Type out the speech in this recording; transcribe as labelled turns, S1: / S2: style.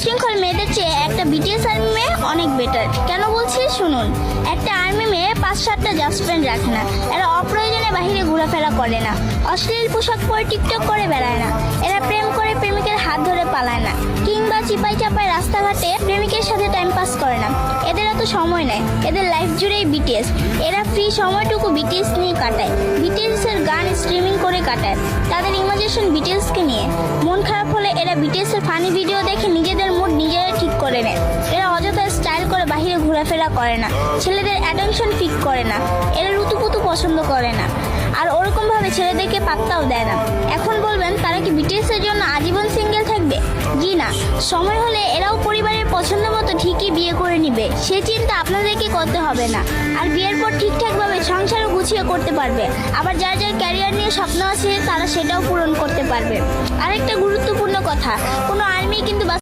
S1: উচ্ছৃঙ্খল মেয়েদের চেয়ে একটা বিটিএস আর্মি মেয়ে অনেক বেটার। কেন বলছি শুনুন। একটা আর্মি মেয়ে 5-7টা জাস্টফ্রেন্ড রাখে না। এরা অপ্রয়োজনে বাহিরে ঘোরাফেরা করে না, অশ্লীল পোশাক পরে টিকটক করে বেড়ায় না, এরা প্রেম করে প্রেমিকের হাত ধরে পালায় না, কিংবা চিপাই চাপায় রাস্তাঘাটে প্রেমিকের সাথে টাইম পাস করে না। এদের এত সময় নেয়, এদের লাইফ জুড়েই বিটিএস। এরা ফ্রি সময়টুকু বিটিএস নিয়ে কাটায়, বিটিএস এর গান স্ট্রিমিং করে কাটায়। তাদের ইমাজিনেশন বিটিএস কে নিয়ে। মন খারাপ হলে এরা বিটিএস এর ফানি ভিডিও দেখে নিজেদের মুড নিজেরা ঠিক করে নেয়। এরা অযথা স্টাইল করে বাহিরে ঘোরাফেরা করে না, ছেলেদের অ্যাটেনশন পিক করে না, এরা রুতুপুতু পছন্দ করে না, আর ওরকম ভাবে ছেলেদেরকে পাত্তাও দেয় না। এখন বলবেন তারা কি বিটিএস এর জন্য আজীবন সিঙ্গেল থাকবে? জি না, সময় হলে এরাও পরিবারের পছন্দ মতো ঠিকই বিয়ে করে নিবে। সে চিন্তা আপনাদেরকে করতে হবে না। আর বিয়ের পর ঠিকঠাকভাবে সংসারও গুছিয়ে করতে পারবে। আবার যার যার ক্যারিয়ার নিয়ে স্বপ্ন আছে তারা সেটাও পূরণ করতে পারবে। আরেকটা গুরুত্বপূর্ণ কথা, কোনো আর্মি কিন্তু